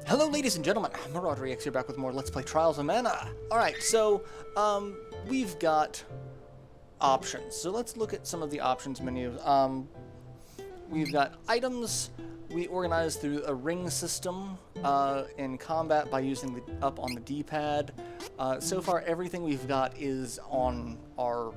Hello ladies and gentlemen, MarauderEX here back with more Let's Play Trials of Mana. Alright, so, we've got options. So let's look at some of the options menu. We've got items. We organize through a ring system in combat by using the up on the D-pad. So far everything we've got is on our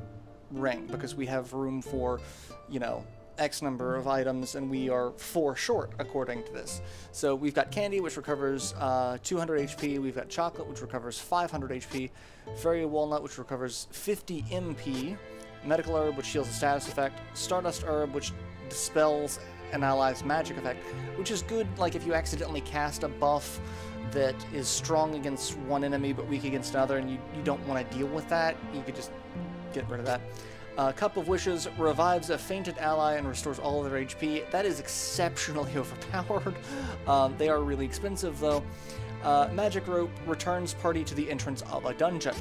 ring because we have room for, you know, X number of items, and we are 4 short according to this. So we've got candy, which recovers 200 HP, we've got chocolate, which recovers 500 HP, fairy walnut, which recovers 50 MP, medical herb, which heals a status effect, stardust herb, which dispels an ally's magic effect, which is good like if you accidentally cast a buff that is strong against one enemy but weak against another, and you don't want to deal with that. You could just get rid of that. Cup of Wishes revives a fainted ally and restores all of their HP. That is exceptionally overpowered. They are really expensive, though. Magic Rope returns party to the entrance of a dungeon.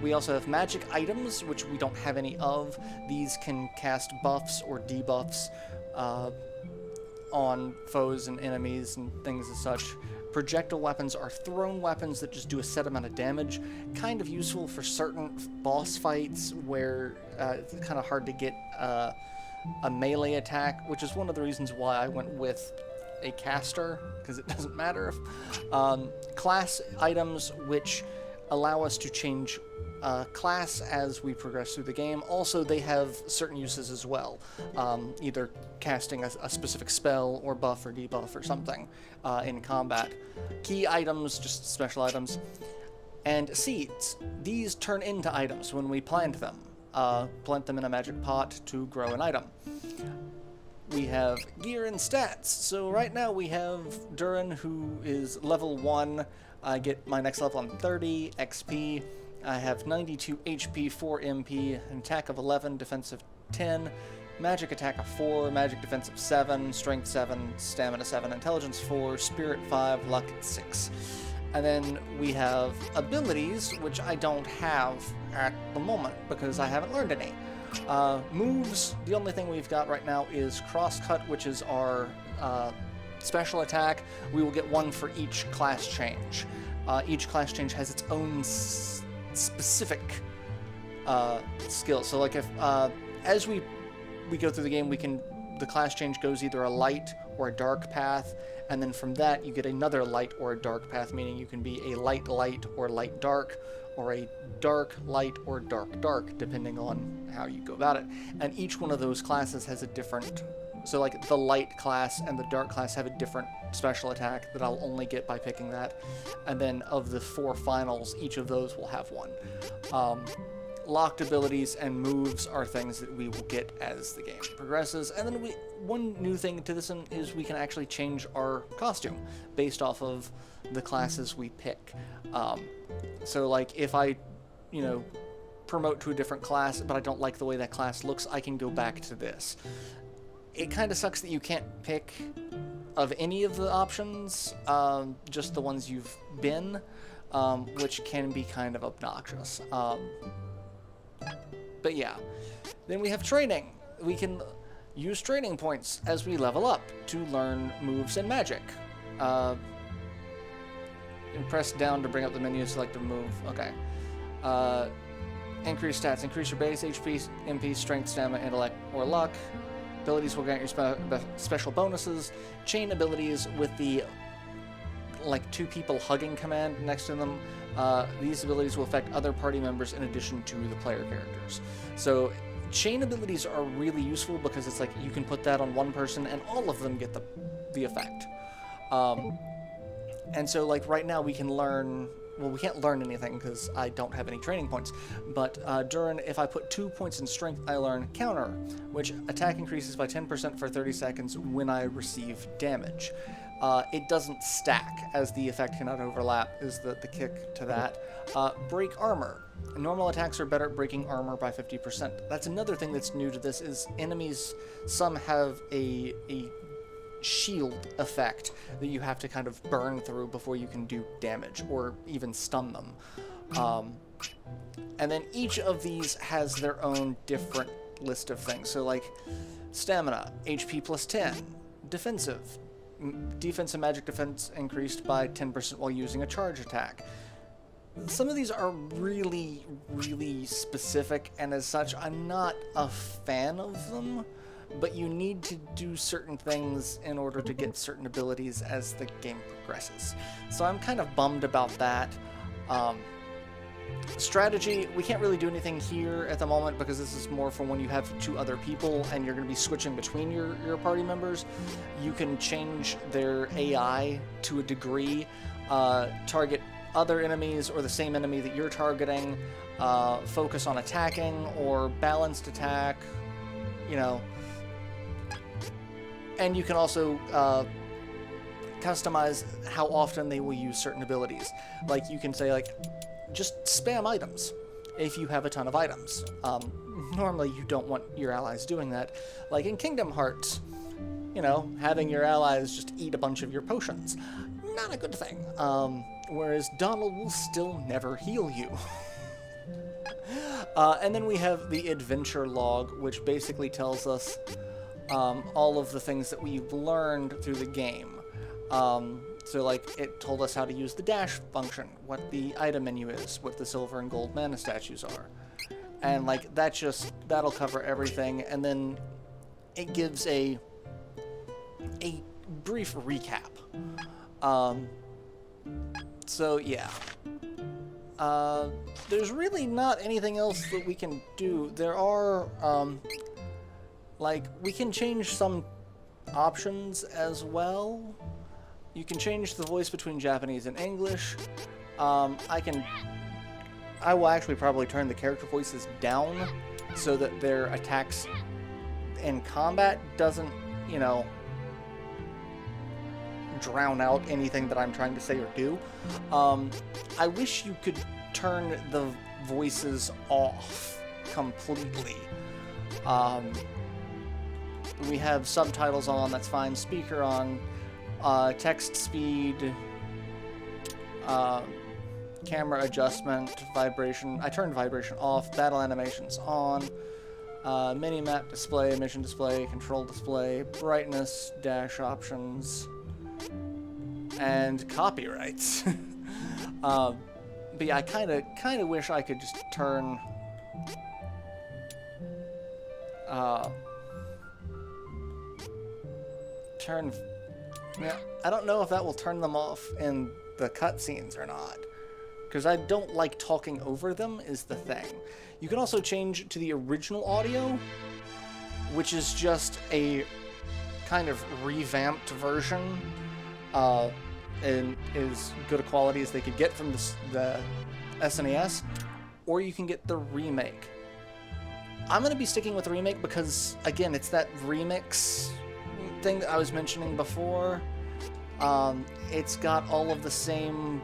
We also have magic items, which we don't have any of. These can cast buffs or debuffs on foes and enemies and things as such. Projectile weapons are thrown weapons that just do a set amount of damage. Kind of useful for certain boss fights where it's kind of hard to get a melee attack, which is one of the reasons why I went with a caster, because it doesn't matter if... class items, which allow us to change class as we progress through the game. Also, they have certain uses as well, either casting a specific spell or buff or debuff or something in combat. Key items, just special items. And seeds. These turn into items when we plant them. Plant them in a magic pot to grow an item. We have gear and stats. So right now we have Durin, who is level 1. I get my next level on 30 XP. I have 92 HP, 4 MP, an attack of 11, defense of 10, magic attack of 4, magic defense of 7, strength 7, stamina 7, intelligence 4, spirit 5, luck 6. And then we have abilities, which I don't have at the moment because I haven't learned any. Moves, the only thing we've got right now is Crosscut, which is our special attack. We will get one for each class change. Each class change has its own specific skill. So like if as we go through the game, the class change goes either a light or a dark path, and then from that you get another light or a dark path, meaning you can be a light light or light dark, or a dark light or dark dark, depending on how you go about it. And each one of those classes has a different... So like the light class and the dark class have a different special attack that I'll only get by picking that. And then of the 4 finals, each of those will have one. Locked abilities and moves are things that we will get as the game progresses. And then one new thing to this one is we can actually change our costume based off of the classes we pick. So like if I, you know, promote to a different class, but I don't like the way that class looks, I can go back to this. It kind of sucks that you can't pick of any of the options, just the ones you've been, which can be kind of obnoxious. But yeah. Then we have training. We can use training points as we level up to learn moves and magic. And press down to bring up the menu, select a move. Okay. Increase stats. Increase your base HP, MP, strength, stamina, intellect, or luck. Abilities will grant your special bonuses. Chain abilities with the like 2 people hugging command next to them. These abilities will affect other party members in addition to the player characters. So chain abilities are really useful because it's like you can put that on one person and all of them get the effect. And so like right now we can learn... Well, we can't learn anything because I don't have any training points, but Durin, if I put 2 points in strength, I learn counter, which attack increases by 10% for 30 seconds when I receive damage. It doesn't stack, as the effect cannot overlap, is the kick to that. Break armor. Normal attacks are better at breaking armor by 50%. That's another thing that's new to this, is enemies, some have a shield effect that you have to kind of burn through before you can do damage or even stun them. And then each of these has their own different list of things. So like stamina, HP plus 10, defensive, defense and magic defense increased by 10% while using a charge attack. Some of these are really, really specific, and as such, I'm not a fan of them, but you need to do certain things in order to get certain abilities as the game progresses. So I'm kind of bummed about that. Strategy, we can't really do anything here at the moment because this is more for when you have 2 other people and you're going to be switching between your party members. You can change their AI to a degree, target other enemies or the same enemy that you're targeting, focus on attacking or balanced attack, you know. And you can also customize how often they will use certain abilities. Like you can say, like, just spam items if you have a ton of items. Normally you don't want your allies doing that. Like in Kingdom Hearts, you know, having your allies just eat a bunch of your potions. Not a good thing. Whereas Donald will still never heal you. And then we have the adventure log, which basically tells us all of the things that we've learned through the game. So like it told us how to use the dash function, what the item menu is, what the silver and gold mana statues are. And like that'll cover everything, and then it gives a brief recap. So yeah. There's really not anything else that we can do. There are like we can change some options as well. You can change the voice between Japanese and English. I will actually probably turn the character voices down so that their attacks in combat doesn't, you know, drown out anything that I'm trying to say or do. I wish you could turn the voices off completely. We have subtitles on, that's fine. Speaker on. Text speed, camera adjustment, vibration. I turned vibration off. Battle animations on. Mini-map display, mission display, control display, brightness, dash options, and copyrights. But yeah, I kind of wish I could just turn. Yeah, I don't know if that will turn them off in the cutscenes or not, because I don't like talking over them is the thing. You can also change to the original audio, which is just a kind of revamped version, and is good a quality as they could get from the SNES, or you can get the remake. I'm going to be sticking with the remake because, again, it's that remix thing that I was mentioning before. It's got all of the same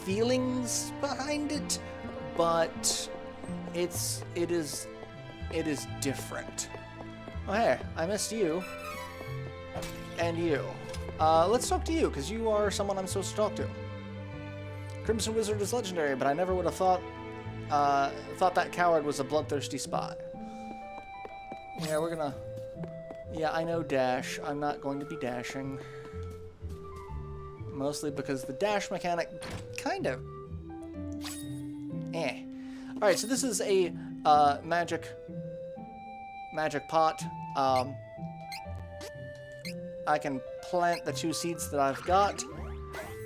feelings behind it, but it is different. Oh hey, I missed you. And you. Let's talk to you, because you are someone I'm supposed to talk to. Crimson Wizard is legendary, but I never would have thought that coward was a bloodthirsty spot. Yeah, we're gonna... Yeah, I know dash. I'm not going to be dashing. Mostly because the dash mechanic kind of... Alright, so this is a magic pot. I can plant the 2 seeds that I've got,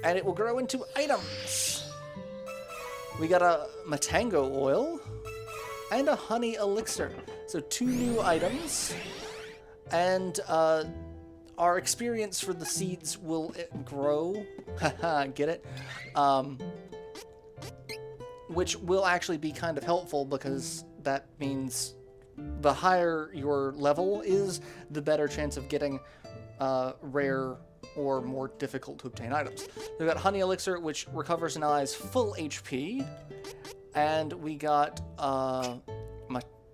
and it will grow into items. We got a Tango Oil and a Honey Elixir. So 2 new items. And our experience for the seeds will grow. Haha, get it? Which will actually be kind of helpful, because that means the higher your level is, the better chance of getting rare or more difficult to obtain items. We've got Honey Elixir, which recovers an ally's full HP. And we got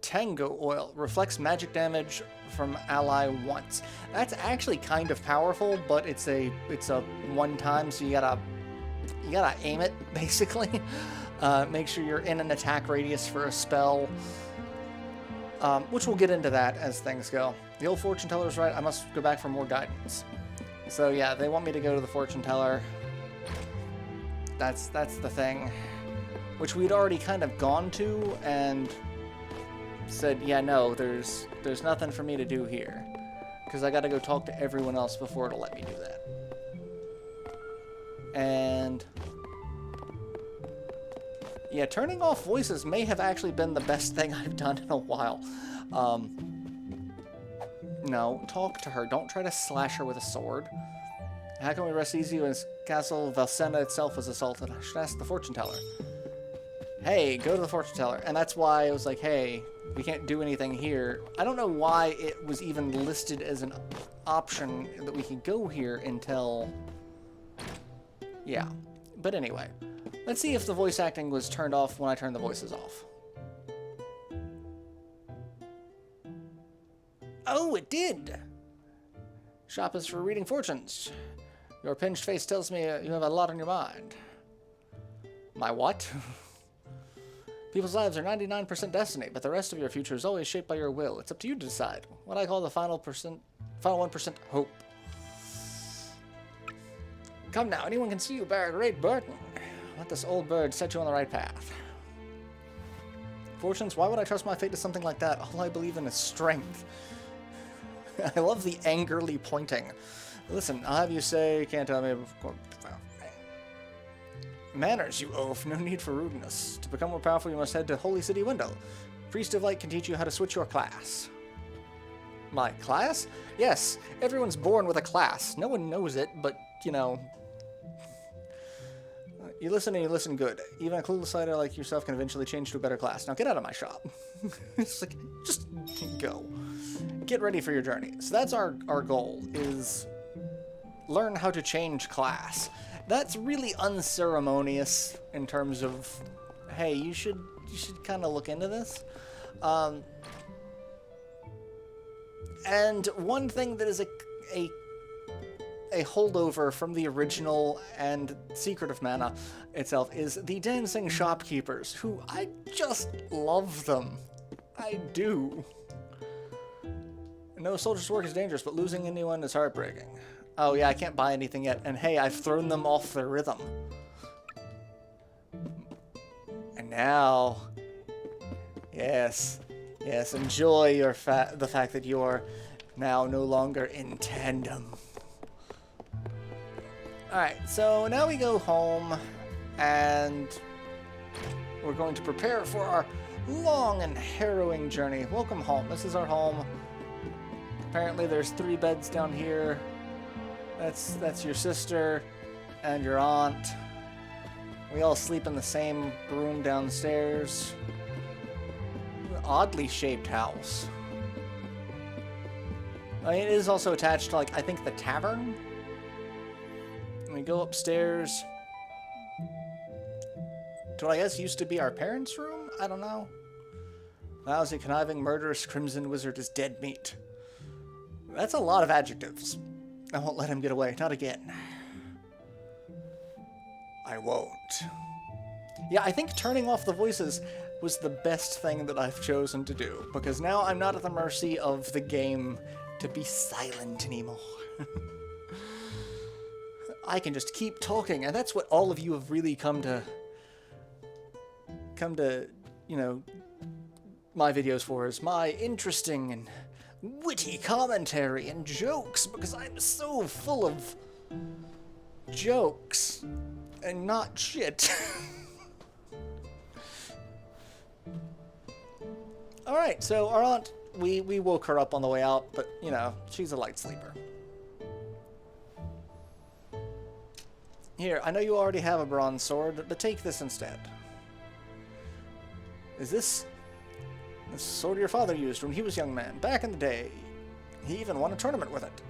Tango Oil, reflects magic damage from ally once. That's actually kind of powerful, but it's a one-time, so you gotta aim it basically. Make sure you're in an attack radius for a spell. which we'll get into that as things go. The old fortune teller's right. I must go back for more guidance. So yeah, they want me to go to the fortune teller. That's the thing, which we'd already kind of gone to and said, yeah, no, there's nothing for me to do here, because I got to go talk to everyone else before it'll let me do that. And yeah, turning off voices may have actually been the best thing I've done in a while. No, talk to her. Don't try to slash her with a sword. How can we rest easy when Castle Valsenna itself was assaulted? I should ask the fortune teller. Hey, go to the fortune teller. And that's why I was like, hey, we can't do anything here. I don't know why it was even listed as an option that we could go here until... Yeah. But anyway, let's see if the voice acting was turned off when I turned the voices off. Oh, it did! Shop is for reading fortunes. Your pinched face tells me you have a lot on your mind. My what? People's lives are 99% destiny, but the rest of your future is always shaped by your will. It's up to you to decide. What I call the final 1% hope. Come now, anyone can see you bear a great burden. Let this old bird set you on the right path. Fortunes, why would I trust my fate to something like that? All I believe in is strength. I love the angrily pointing. Listen, I'll have you say, can't tell me. Manners, you oaf. No need for rudeness. To become more powerful, you must head to Holy City Window. Priest of Light can teach you how to switch your class. My class? Yes, everyone's born with a class. No one knows it, but, you know... You listen and you listen good. Even a clueless fighter like yourself can eventually change to a better class. Now get out of my shop. It's like, just go. Get ready for your journey. So that's our goal, is learn how to change class. That's really unceremonious in terms of, hey, you should kind of look into this. And one thing that is a holdover from the original and Secret of Mana itself is the dancing shopkeepers, who I just love them. I do. No soldier's work is dangerous, but losing anyone is heartbreaking. Oh yeah, I can't buy anything yet, and hey, I've thrown them off their rhythm. And now, yes, enjoy the fact that you're now no longer in tandem. Alright, so now we go home, and we're going to prepare for our long and harrowing journey. Welcome home. This is our home. Apparently there's 3 beds down here. That's your sister and your aunt. We all sleep in the same room downstairs. Oddly shaped house. It is also attached to, like, I think the tavern. And we go upstairs to what I guess used to be our parents' room? I don't know. Lousy, conniving, murderous, crimson wizard is dead meat. That's a lot of adjectives. I won't let him get away. Not again. I won't. Yeah, I think turning off the voices was the best thing that I've chosen to do, because now I'm not at the mercy of the game to be silent anymore. I can just keep talking, and that's what all of you have really come to, you know, my videos for, is my interesting and witty commentary and jokes, because I'm so full of jokes and not shit. Alright, so our aunt, we woke her up on the way out, but, you know, she's a light sleeper. Here, I know you already have a bronze sword, but take this instead. Is this the sword your father used when he was a young man, back in the day? He even won a tournament with it.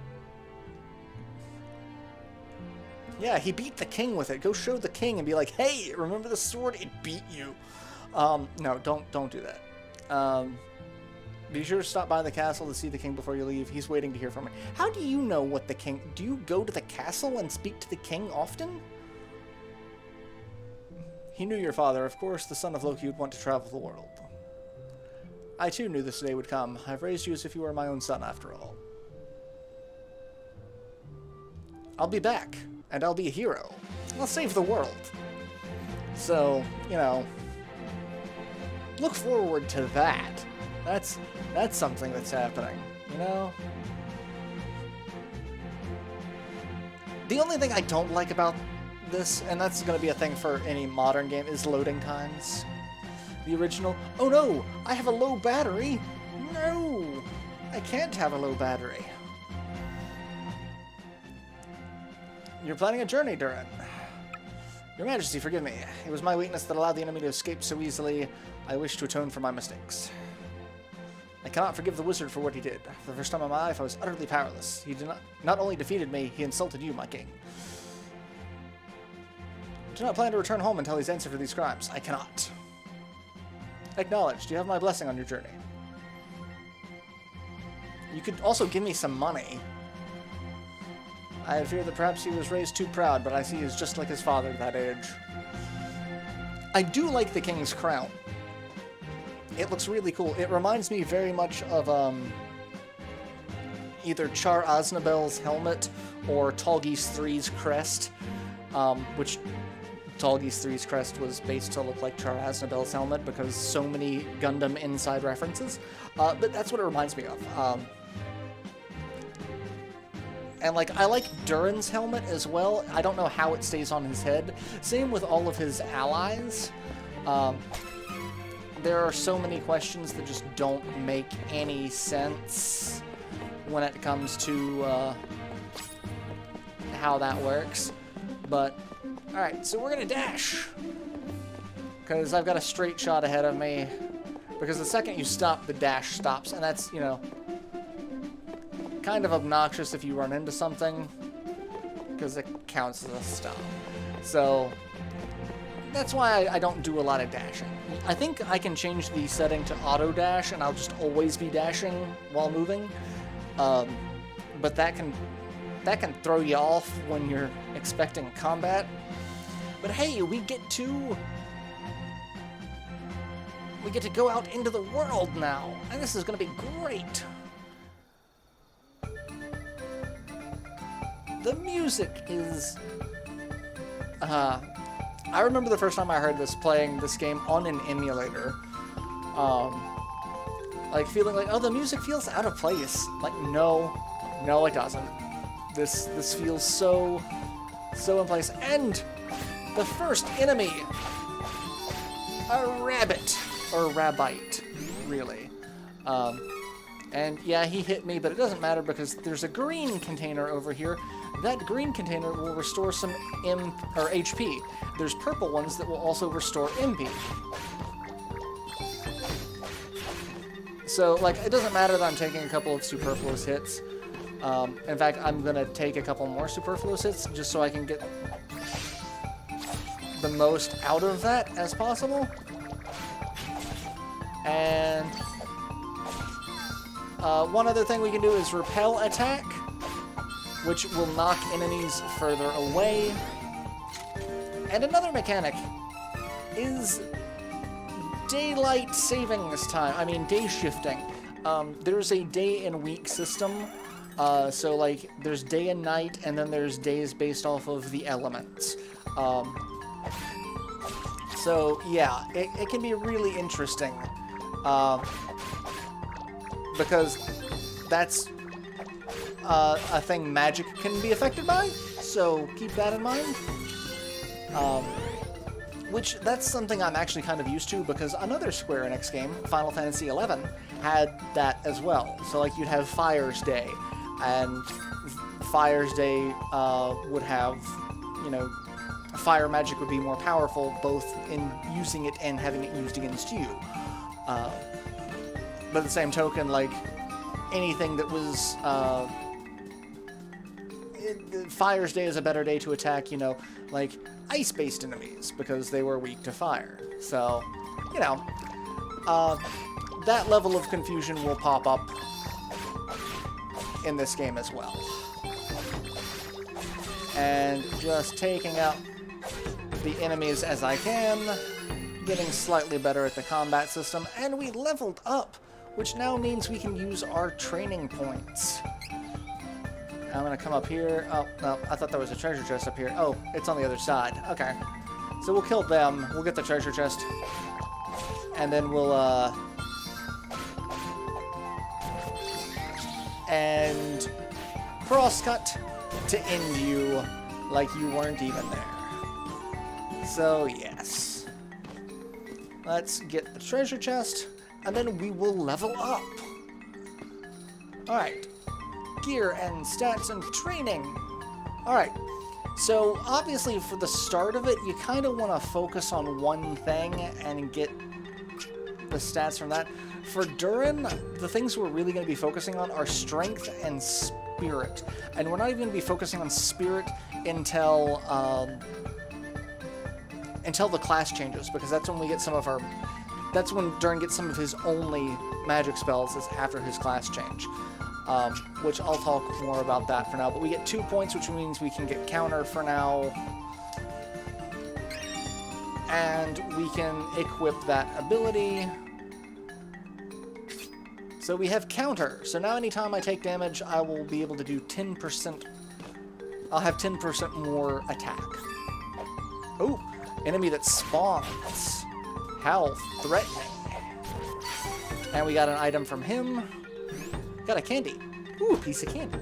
Yeah, he beat the king with it. Go show the king and be like, hey, remember the sword? It beat you. No, don't do that. Be sure to stop by the castle to see the king before you leave. He's waiting to hear from me. How do you know what the king... Do you go to the castle and speak to the king often? He knew your father. Of course, the son of Loki would want to travel the world. I too knew this day would come. I've raised you as if you were my own son, after all. I'll be back, and I'll be a hero. I'll save the world. So, you know, look forward to that. That's something that's happening, you know? The only thing I don't like about this, and that's going to be a thing for any modern game, is loading times. The original, oh no, I have a low battery. No, I can't have a low battery. You're planning a journey, Durin. Your Majesty, forgive me. It was my weakness that allowed the enemy to escape so easily. I wish to atone for my mistakes. I cannot forgive the wizard for what he did. For the first time in my life, I was utterly powerless. He not only defeated me, he insulted you, my king. I do not plan to return home until he's answered for these crimes. I cannot. Acknowledged. You have my blessing on your journey. You could also give me some money. I fear that perhaps he was raised too proud, but I see he's just like his father at that age. I do like the king's crown. It looks really cool. It reminds me very much of either Char Aznabel's helmet or Tallgeese 3's crest, which Tallgeese 3's crest was based to look like Char Aznabel's helmet because so many Gundam inside references. But that's what it reminds me of. And, like, I like Durin's helmet as well. I don't know how it stays on his head. Same with all of his allies. There are so many questions that just don't make any sense when it comes to how that works. But, alright, so we're gonna dash. Because I've got a straight shot ahead of me. Because the second you stop, the dash stops. And that's, you know, kind of obnoxious if you run into something, because it counts as a stop. So that's why I don't do a lot of dashing. I think I can change the setting to auto dash, and I'll just always be dashing while moving. But that can throw you off when you're expecting combat. But hey, we get to go out into the world now, and this is going to be great. The music is... I remember the first time I heard this, playing this game on an emulator. Like, feeling like, oh, the music feels out of place. Like, no, it doesn't. This feels so in place. And the first enemy! A rabbit. Or rabbite, really. And yeah, he hit me, but it doesn't matter because there's a green container over here. That green container will restore some HP. There's purple ones that will also restore MP. So, like, it doesn't matter that I'm taking a couple of superfluous hits. In fact, I'm gonna take a couple more superfluous hits just so I can get the most out of that as possible. And one other thing we can do is repel attack, which will knock enemies further away. And another mechanic is daylight savings time. I mean, day shifting. There's a day and week system. So, like, there's day and night, and then there's days based off of the elements. So, yeah, it can be really interesting. Because that's a thing magic can be affected by, so keep that in mind. Which, that's something I'm actually kind of used to, because another Square-Enix game, Final Fantasy XI, had that as well. So, like, you'd have Fire's Day, and Fire's Day would have, you know, fire magic would be more powerful, both in using it and having it used against you. But at the same token, like, anything that was... Fire's Day is a better day to attack, you know, like, ice-based enemies, because they were weak to fire. So, you know, that level of confusion will pop up in this game as well. And just taking out the enemies as I can, getting slightly better at the combat system, and we leveled up which now means we can use our training points. I'm gonna come up here. Oh, no, I thought there was a treasure chest up here. Oh, it's on the other side. Okay. So we'll kill them. We'll get the treasure chest. And then we'll, and crosscut to end you like you weren't even there. So, yes. Let's get the treasure chest, and then we will level up. Alright. Gear and stats and training. Alright. So, obviously, for the start of it, you kind of want to focus on one thing and get the stats from that. For Durin, the things we're really going to be focusing on are strength and spirit. And we're not even going to be focusing on spirit until the class changes, because that's when we get some of our... That's when Durin gets some of his only magic spells, is after his class change. Which I'll talk more about that for now. But we get 2 points, which means we can get counter for now. And we can equip that ability. So we have counter. So now anytime I take damage, I will be able to do 10%. I'll have 10% more attack. Oh, enemy that spawns. Health, threatening. And we got an item from him. Got a candy. Ooh, a piece of candy.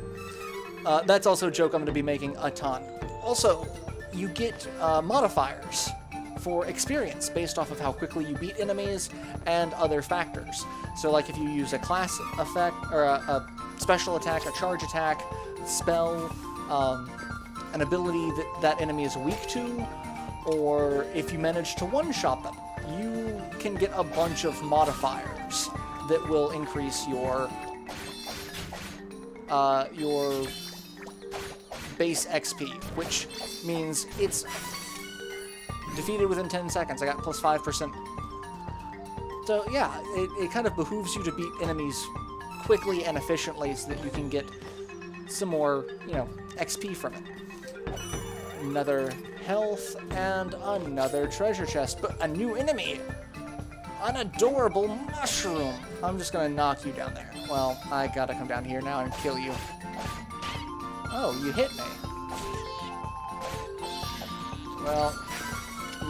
That's also a joke I'm going to be making a ton. Also, you get modifiers for experience based off of how quickly you beat enemies and other factors. So like if you use a class effect, or a special attack, a charge attack, spell, an ability that that enemy is weak to, or if you manage to one-shot them, you can get a bunch of modifiers that will increase your base XP, which means it's defeated within 10 seconds. I got plus 5%. So yeah, it kind of behooves you to beat enemies quickly and efficiently so that you can get some more, you know, XP from it. Another health and another treasure chest, but a new enemy! An adorable mushroom! I'm just gonna knock you down there. Well, I gotta come down here now and kill you. Oh, you hit me. Well,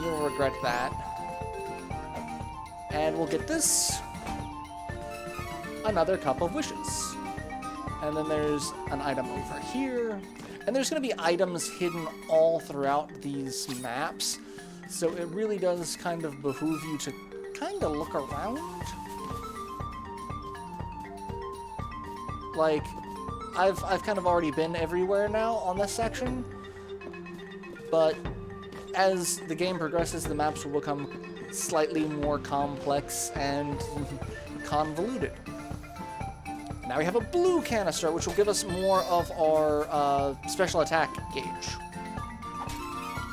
you'll regret that. And we'll get this. Another cup of wishes. And then there's an item over here. And there's going to be items hidden all throughout these maps. So it really does kind of behoove you to kind of look around. Like, I've kind of already been everywhere now on this section. But as the game progresses, the maps will become slightly more complex and convoluted. Now we have a blue canister, which will give us more of our special attack gauge.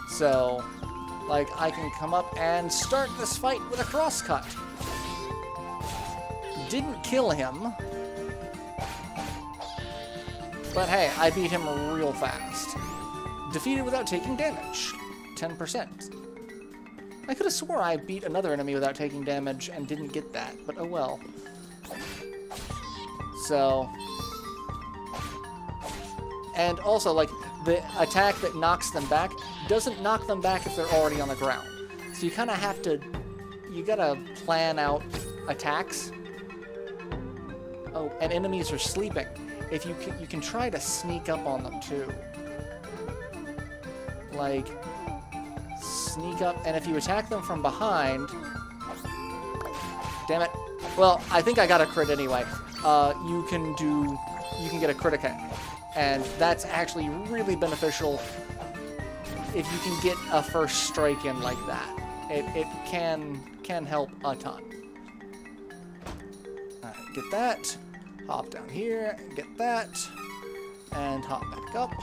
So, like, I can come up and start this fight with a crosscut. Didn't kill him. But hey, I beat him real fast. Defeated without taking damage. 10%. I could have swore I beat another enemy without taking damage and didn't get that, but oh well. So, and also, like, the attack that knocks them back doesn't knock them back if they're already on the ground. So you kind of have to, you gotta plan out attacks. Oh, and enemies are sleeping. If you can try to sneak up on them too. Like, sneak up, and if you attack them from behind, damn it. Well, I think I got a crit anyway. You can get a crit attack, and that's actually really beneficial if you can get a first strike in like that. It can help a ton. Alright, get that, hop down here, get that, and hop back up,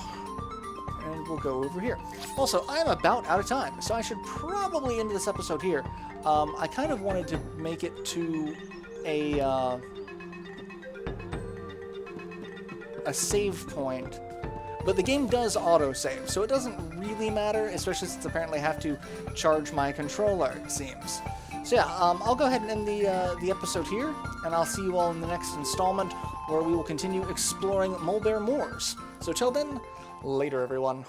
and we'll go over here. Also, I'm about out of time, so I should probably end this episode here. I kind of wanted to make it to a save point, but the game does auto-save, so it doesn't really matter, especially since apparently I have to charge my controller, it seems. So yeah, I'll go ahead and end the episode here, and I'll see you all in the next installment, where we will continue exploring Mulberry Moors. So till then, later everyone.